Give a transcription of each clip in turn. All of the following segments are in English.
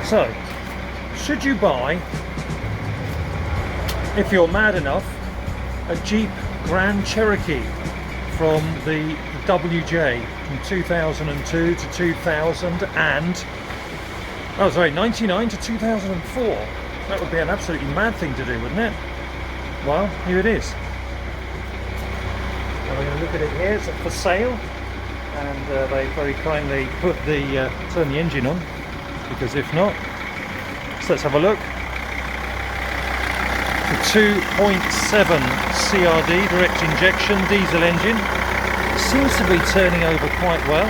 So, should you buy, if you're mad enough, a Jeep Grand Cherokee from the WJ from 2002 to 2000 and, oh sorry, 99 to 2004. That would be an absolutely mad thing to do, wouldn't it? Well, here it is. And we're going to look at it here. It's for sale, and they very kindly put the turn the engine on, because if not, so let's have a look. The 2.7 CRD direct injection diesel engine seems to be turning over quite well,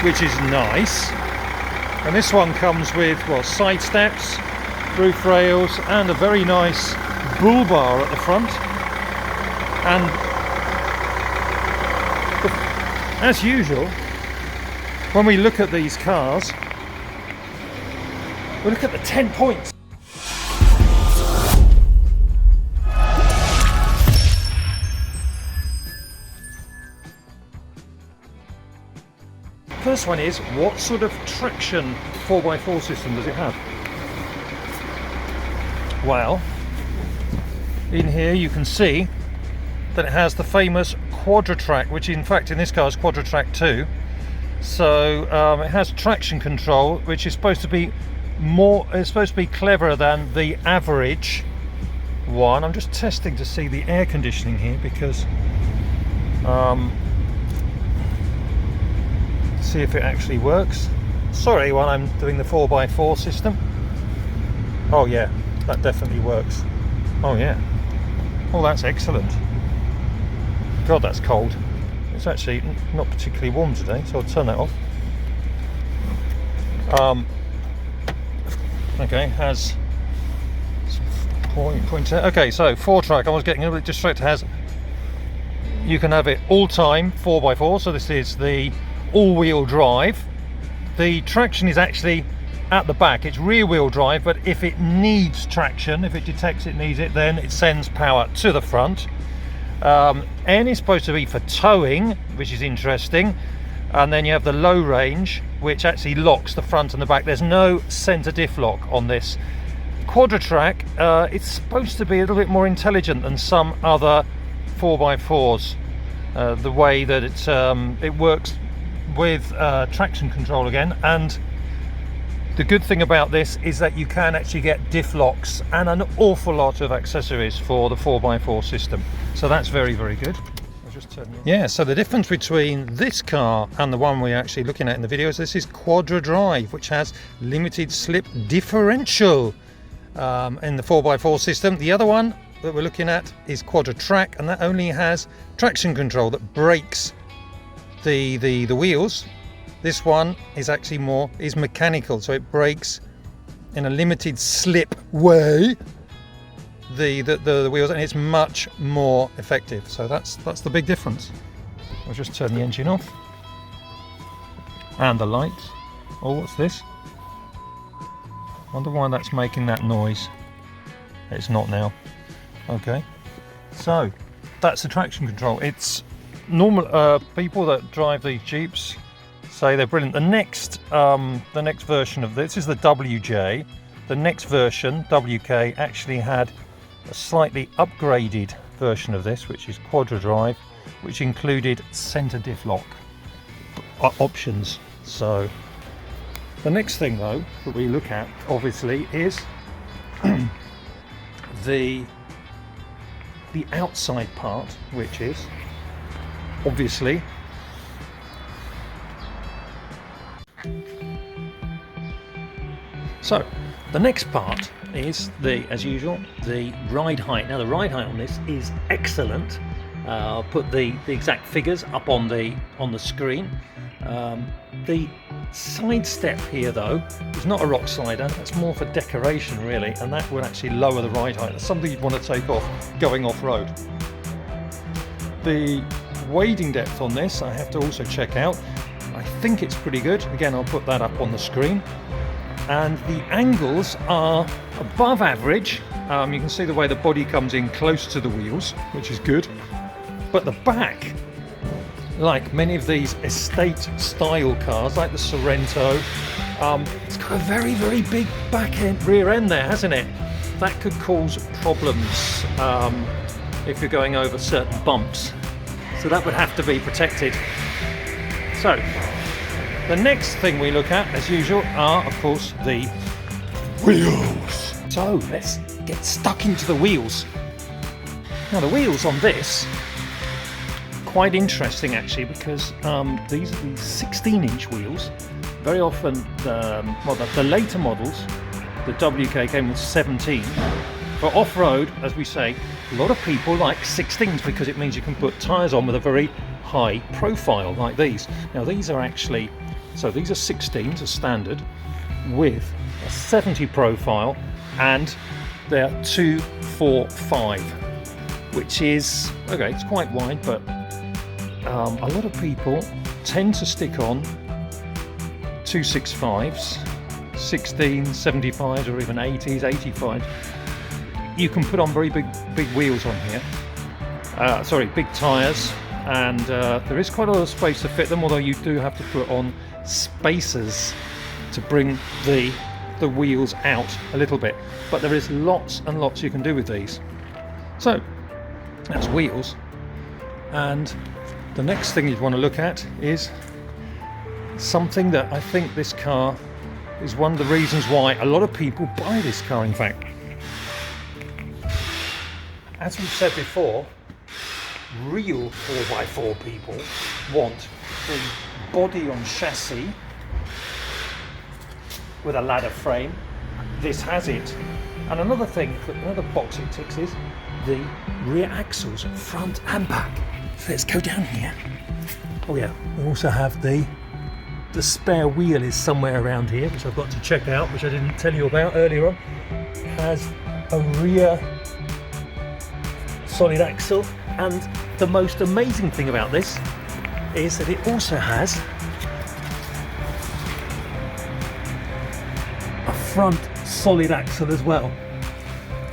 which is nice. And this one comes with, well, side steps, roof rails, and a very nice bull bar at the front. And as usual, when we look at these cars, we look at the 10 points. First one is, what sort of traction 4x4 system does it have? Well, in here you can see that it has the famous Quadra-Track, which in fact in this car is Quadra-Track 2. So it has traction control, which is supposed to be cleverer than the average one. I'm just testing to see the air conditioning here, because see if it actually works. Sorry, while I'm doing the 4x4 system. Oh yeah, that definitely works. Oh yeah. Oh, that's excellent. God, that's cold. It's actually not particularly warm today, so I'll turn that off. Okay, has pointer. Okay, so 4-track. I was getting a little bit distracted. Has, you can have it all time 4x4. So this is the all-wheel drive. The traction is actually at the back. It's rear-wheel drive, but if it needs traction, if it detects it needs it, then it sends power to the front. N is supposed to be for towing, which is interesting. And then you have the low range, which actually locks the front and the back. There's no center diff lock on this. Quadra-Track, it's supposed to be a little bit more intelligent than some other 4x4s. The way that it works with traction control again. And the good thing about this is that you can actually get diff locks and an awful lot of accessories for the 4x4 system. So that's very, very good. Yeah, so the difference between this car and the one we're actually looking at in the video is this is Quadra Drive, which has limited slip differential in the 4x4 system. The other one that we're looking at is Quadra Track, and that only has traction control that brakes the wheels. This one is actually is mechanical, so it brakes in a limited slip way the wheels, and it's much more effective. So that's the big difference. I'll just turn the engine off and the lights. Oh, what's this? Wonder why that's making that noise. It's not now. Okay, so that's the traction control. It's normal. People that drive these Jeeps say they're brilliant. The next version of this is the WJ. The next version, WK, actually had a slightly upgraded version of this, which is Quadra Drive, which included center diff lock options. So the next thing though that we look at obviously is the outside part, which is obviously so the next part is as usual, the ride height. Now the ride height on this is excellent. I'll put the exact figures up on the screen. The side step here though is not a rock slider, that's more for decoration really, and that will actually lower the ride height. That's something you'd want to take off going off-road. The wading depth on this I have to also check out. I think it's pretty good. Again, I'll put that up on the screen. And the angles are above average. You can see the way the body comes in close to the wheels, which is good. But the back, like many of these estate style cars, like the Sorrento It's got a very big rear end there, hasn't it? That could cause problems if you're going over certain bumps. So that would have to be protected. So the next thing we look at, as usual, are of course the wheels. So let's get stuck into the wheels. Now the wheels on this, quite interesting actually, because these are these 16-inch wheels. Very often, the later models, the WK came with 17. For off-road, as we say, a lot of people like 16s because it means you can put tyres on with a very high profile like these. Now these are actually, so these are 16s, a standard, with a 70 profile, and they're 245, which is, okay, it's quite wide, but a lot of people tend to stick on 265s, 16s, 75s, or even 80s, 85s. You can put on very big wheels on here. Big tyres, and there is quite a lot of space to fit them, although you do have to put on spacers to bring the wheels out a little bit. But there is lots and lots you can do with these. So that's wheels, and the next thing you'd want to look at is something that I think this car is one of the reasons why a lot of people buy this car, in fact. As we've said before, real 4x4 people want the body on chassis with a ladder frame. This has it. And another thing, another box it ticks is the rear axles, front and back. So let's go down here. Oh yeah, we also have the spare wheel is somewhere around here, which I've got to check out, which I didn't tell you about earlier on. It has a rear solid axle, and the most amazing thing about this is that it also has a front solid axle as well.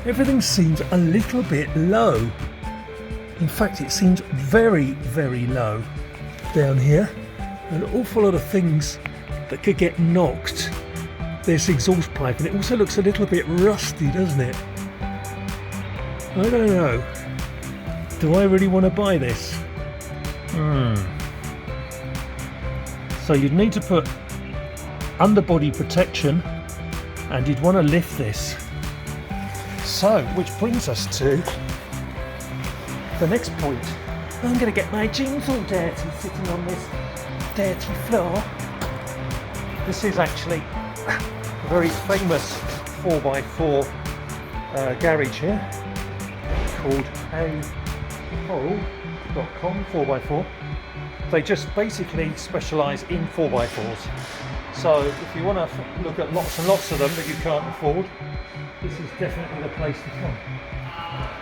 Everything seems a little bit low. In fact, it seems very low down here. An awful lot of things that could get knocked. This exhaust pipe, and it also looks a little bit rusty, doesn't it? I don't know. Do I really want to buy this? So you'd need to put underbody protection, and you'd want to lift this. So, which brings us to the next point. I'm going to get my jeans all dirty sitting on this dirty floor. This is actually a very famous 4x4 garage here called ayuda.com 4x4. They just basically specialise in 4x4s. So if you want to look at lots and lots of them that you can't afford, this is definitely the place to come.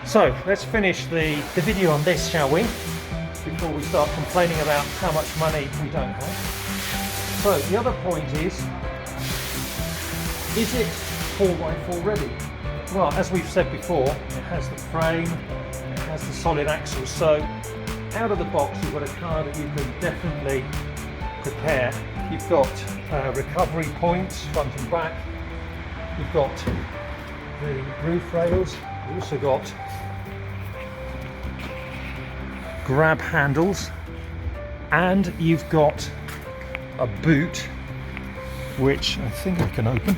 So let's finish the video on this, shall we? Before we start complaining about how much money we don't have. So the other point is it 4x4 ready? Well, as we've said before, it has the frame, it has the solid axle, so out of the box you've got a car that you can definitely prepare. You've got recovery points front and back, you've got the roof rails, you've also got grab handles, and you've got a boot which I think I can open.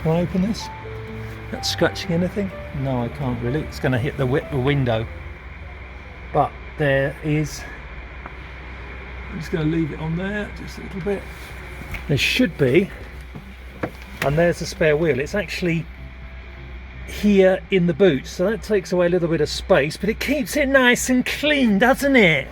Can I open this? Not scratching anything? No, I can't really. It's going to hit the window. But there is, I'm just going to leave it on there just a little bit. There should be, and there's the spare wheel. It's actually here in the boot, so that takes away a little bit of space, but it keeps it nice and clean, doesn't it?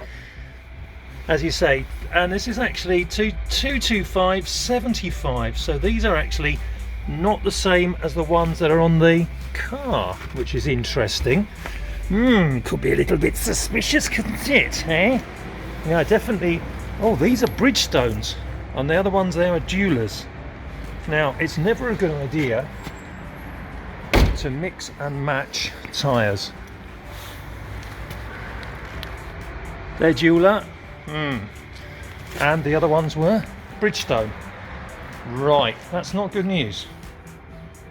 As you say. And this is actually 225 75, so these are actually not the same as the ones that are on the car, which is interesting. Could be a little bit suspicious, couldn't it, eh? Yeah, definitely. Oh, these are Bridgestones, and the other ones there are Jewelers. Now, it's never a good idea to mix and match tyres. They're Jeweler. and the other ones were Bridgestone. Right, that's not good news.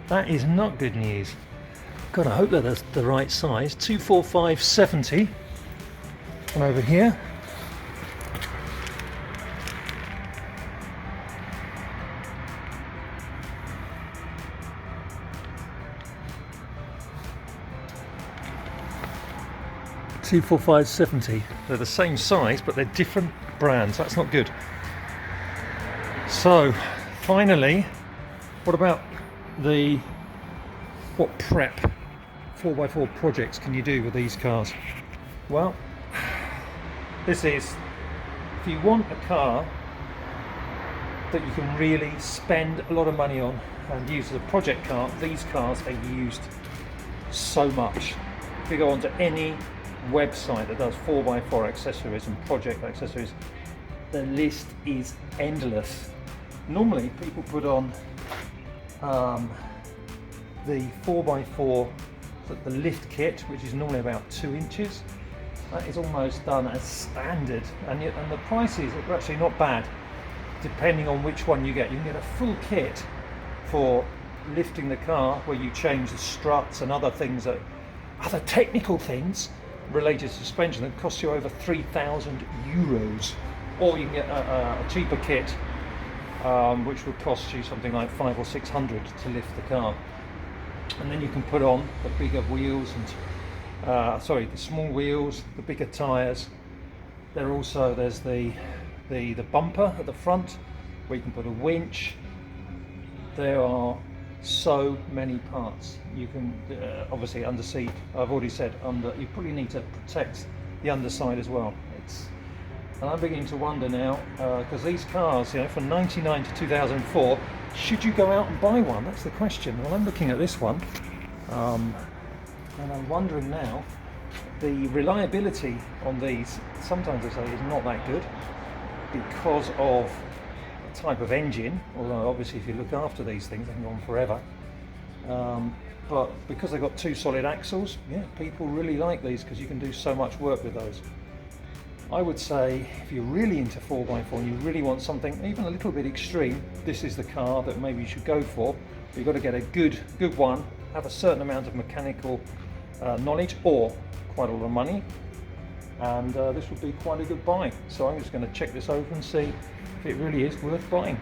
That is not good news. God, I hope that that's the right size. 245/70. And over here, $245.70. They're the same size, but they're different brands. That's not good. So, finally, what about what prep 4x4 projects can you do with these cars? Well, this is, if you want a car that you can really spend a lot of money on and use as a project car, these cars are used so much. If you go onto any website that does 4x4 accessories and project accessories, the list is endless. Normally people put on the 4x4, the lift kit, which is normally about 2 inches. That is almost done as standard, and the prices are actually not bad depending on which one you get. You can get a full kit for lifting the car where you change the struts and other things, other technical things related to suspension that cost you over 3,000 euros, or you can get a cheaper kit which would cost you something like 500 or 600 to lift the car. And then you can put on the bigger wheels and the small wheels, the bigger tyres. There's the bumper at the front where you can put a winch. There are so many parts. You can obviously under seat, I've already said, you probably need to protect the underside as well. And I'm beginning to wonder now, because these cars, from 99 to 2004, should you go out and buy one? That's the question. Well, I'm looking at this one, and I'm wondering now, the reliability on these, sometimes I say, is not that good because of the type of engine, although obviously if you look after these things, they can go on forever. But because they've got 2 solid axles, yeah, people really like these because you can do so much work with those. I would say if you're really into 4x4 and you really want something even a little bit extreme, this is the car that maybe you should go for. But you've got to get a good one, have a certain amount of mechanical knowledge or quite a lot of money, and this would be quite a good buy. So I'm just going to check this over and see if it really is worth buying.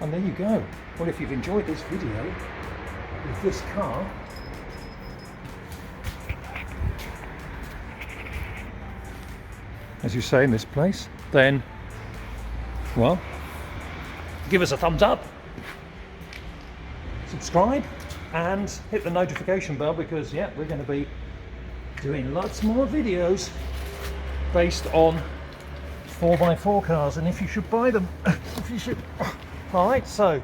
And there you go. Well, if you've enjoyed this video with this car, as you say in this place, then, well, give us a thumbs up, subscribe, and hit the notification bell, because yeah, we're going to be doing lots more videos based on 4x4 cars, and if you should buy them, if you should. Alright, so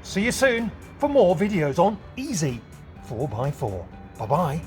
see you soon for more videos on Easy 4x4. Bye bye.